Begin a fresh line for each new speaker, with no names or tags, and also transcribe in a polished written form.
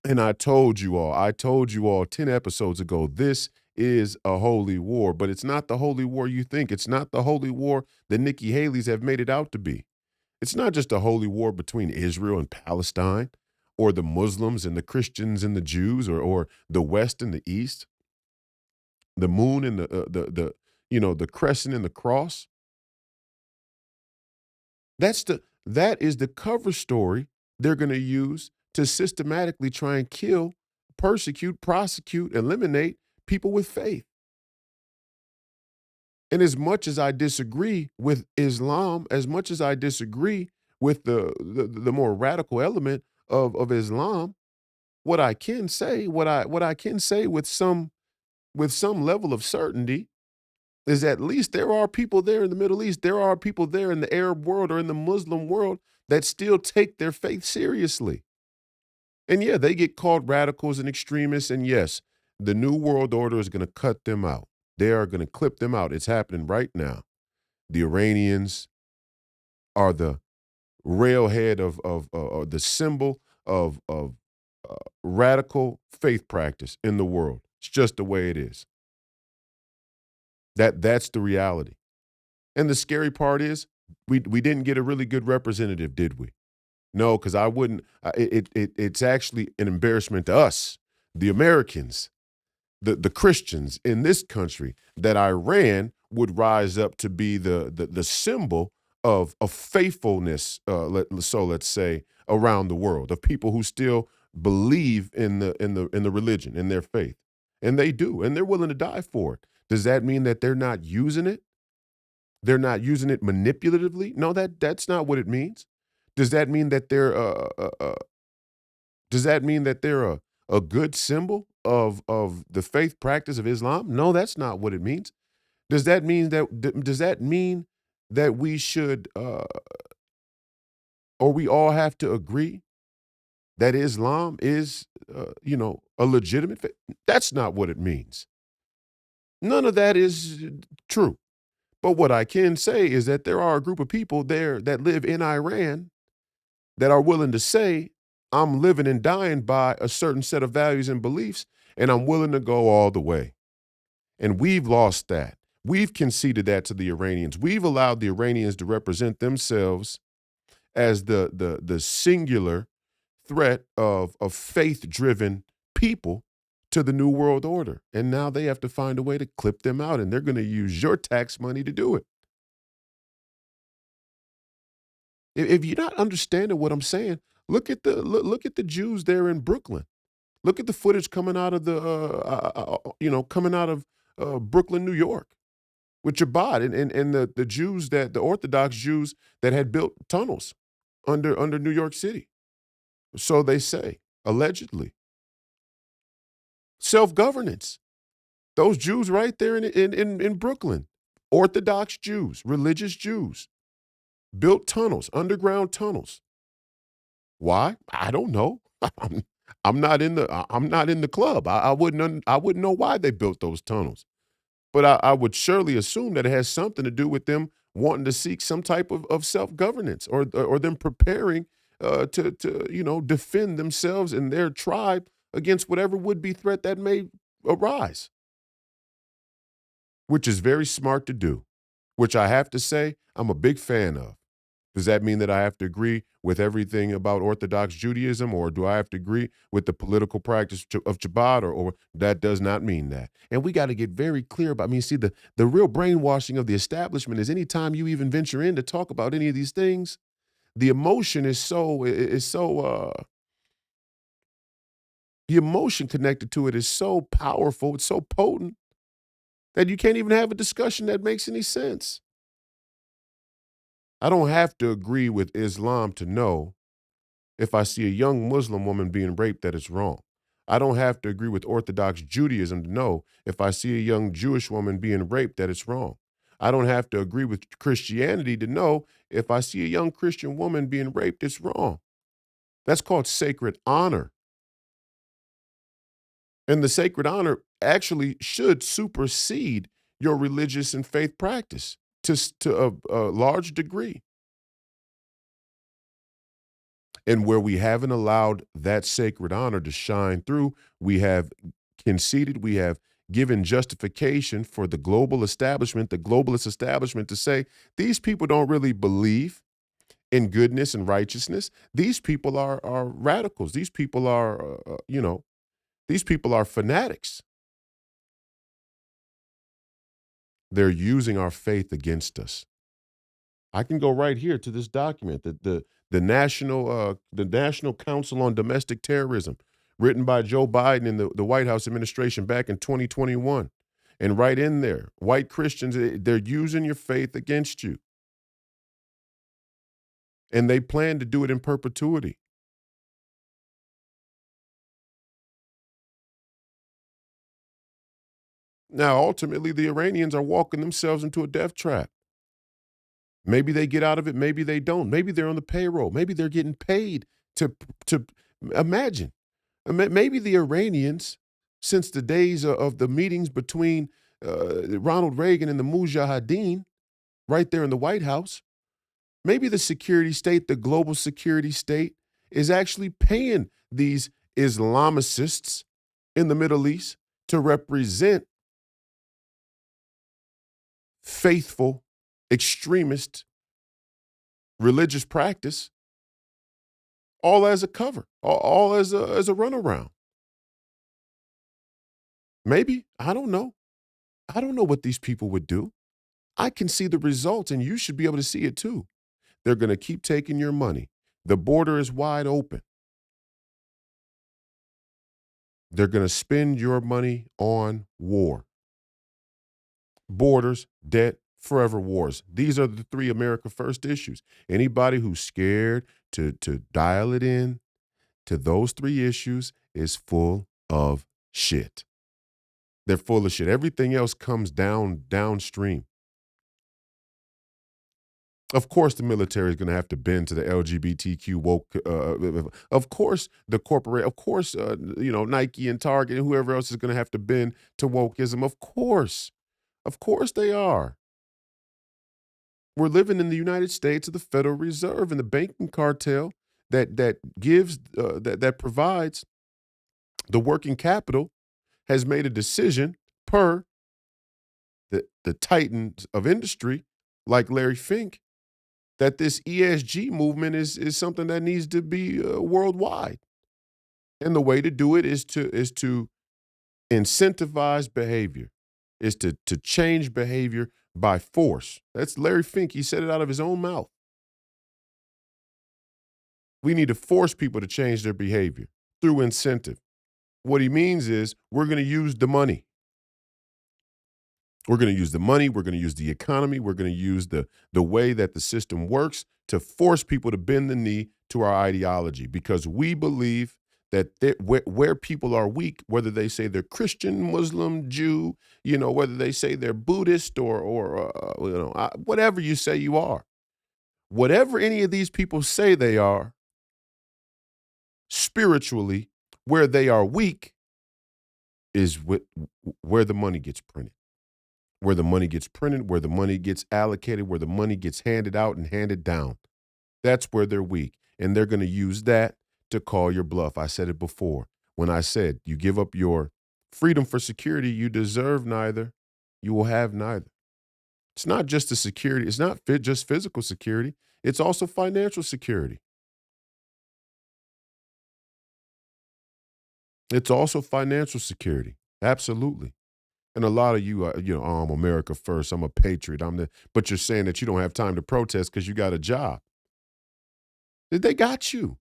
And I told you all 10 episodes ago, this is a holy war, but it's not the holy war you think. It's not the holy war that Nikki Haley's have made it out to be. It's not just a holy war between Israel and Palestine, or the Muslims and the Christians and the Jews, or the West and the East, the moon and the crescent and the cross. That is the cover story they're going to use to systematically try and kill, persecute, prosecute, eliminate people with faith. And as much as I disagree with Islam, as much as I disagree with the more radical element of Islam, what I can say with some level of certainty is at least there are people there in the Middle East, there are people there in the Arab world or in the Muslim world that still take their faith seriously. And yeah, they get called radicals and extremists. And yes, the New World Order is going to cut them out. They are going to clip them out. It's happening right now. The Iranians are the railhead of the symbol of radical faith practice in the world. It's just the way it is. That's the reality. And the scary part is we didn't get a really good representative, did we? No, because I wouldn't. It's actually an embarrassment to us, the Americans, the Christians in this country, that Iran would rise up to be the symbol of faithfulness. Let's say around the world, of people who still believe in the religion, in their faith, and they do, and they're willing to die for it. Does that mean that they're not using it? They're not using it manipulatively? No, that's not what it means. Does that mean that they're a good symbol of the faith practice of Islam? No, that's not what it means. Does that mean that we should or we all have to agree that Islam is a legitimate faith? That's not what it means. None of that is true. But what I can say is that there are a group of people there that live in Iran that are willing to say, I'm living and dying by a certain set of values and beliefs, and I'm willing to go all the way. And we've lost that. We've conceded that to the Iranians. We've allowed the Iranians to represent themselves as the singular threat of faith-driven people to the New World Order. And now they have to find a way to clip them out, and they're going to use your tax money to do it. If you're not understanding what I'm saying, look at the Jews there in Brooklyn. Look at the footage coming out of coming out of Brooklyn, New York, with Chabad and the Jews, that the Orthodox Jews that had built tunnels under New York City. So they say, allegedly. Self-governance. Those Jews right there in Brooklyn, Orthodox Jews, religious Jews, built tunnels, underground tunnels. Why? I don't know. I'm not in the club. I wouldn't know why they built those tunnels. But I would surely assume that it has something to do with them wanting to seek some type of self-governance, or them preparing to defend themselves and their tribe against whatever would-be threat that may arise, which is very smart to do, which I have to say I'm a big fan of. Does that mean that I have to agree with everything about Orthodox Judaism, or do I have to agree with the political practice of Chabad, or that does not mean that? And we got to get very clear about, I mean, see, the real brainwashing of the establishment is anytime you even venture in to talk about any of these things, the emotion the emotion connected to it is so powerful, it's so potent that you can't even have a discussion that makes any sense. I don't have to agree with Islam to know, if I see a young Muslim woman being raped, that it's wrong. I don't have to agree with Orthodox Judaism to know, if I see a young Jewish woman being raped, that it's wrong. I don't have to agree with Christianity to know, if I see a young Christian woman being raped, it's wrong. That's called sacred honor. And the sacred honor actually should supersede your religious and faith practice to a large degree. And where we haven't allowed that sacred honor to shine through, we have conceded, we have given justification for the global establishment, the globalist establishment, to say these people don't really believe in goodness and righteousness. These people are radicals. These people are, these people are fanatics. They're using our faith against us. I can go right here to this document that the National Council on Domestic Terrorism, written by Joe Biden in the White House administration back in 2021. And right in there, white Christians, they're using your faith against you. And they plan to do it in perpetuity. Now, ultimately, the Iranians are walking themselves into a death trap. Maybe they get out of it, maybe they don't. Maybe they're on the payroll. Maybe they're getting paid to imagine. Maybe the Iranians, since the days of the meetings between Ronald Reagan and the Mujahideen, right there in the White House, maybe the security state, the global security state, is actually paying these Islamicists in the Middle East to represent faithful extremist religious practice, all as a cover, all as a runaround. Maybe, I don't know. I don't know what these people would do. I can see the results, and you should be able to see it too. They're going to keep taking your money. The border is wide open. They're going to spend your money on war. Borders, debt, forever wars. These are the three America First issues. Anybody who's scared to dial it in to those three issues is full of shit. They're full of shit. Everything else comes downstream. Of course, the military is going to have to bend to the LGBTQ woke. Of course, the corporate. Of course, Nike and Target and whoever else is going to have to bend to wokeism. Of course, they are. We're living in the United States of the Federal Reserve and the banking cartel that gives that provides the working capital has made a decision per the titans of industry like Larry Fink that this ESG movement is something that needs to be worldwide. And the way to do it is to incentivize behavior, is to change behavior by force. That's Larry Fink. He said it out of his own mouth. We need to force people to change their behavior through incentive. What he means is we're going to use the money. We're going to use the money. We're going to use the economy. We're going to use the way that the system works to force people to bend the knee to our ideology because we believe that where people are weak, whether they say they're Christian, Muslim, Jew, whether they say they're Buddhist or whatever you say you are, whatever any of these people say they are, spiritually, where they are weak is where the money gets printed. Where the money gets printed, where the money gets allocated, where the money gets handed out and handed down. That's where they're weak. And they're going to use that to call your bluff. I said it before. When I said you give up your freedom for security, you deserve neither. You will have neither. It's not just the security. It's not just physical security. It's also financial security. It's also financial security. Absolutely. And a lot of you, oh, I'm America first. I'm a patriot. But you're saying that you don't have time to protest because you got a job. They got you.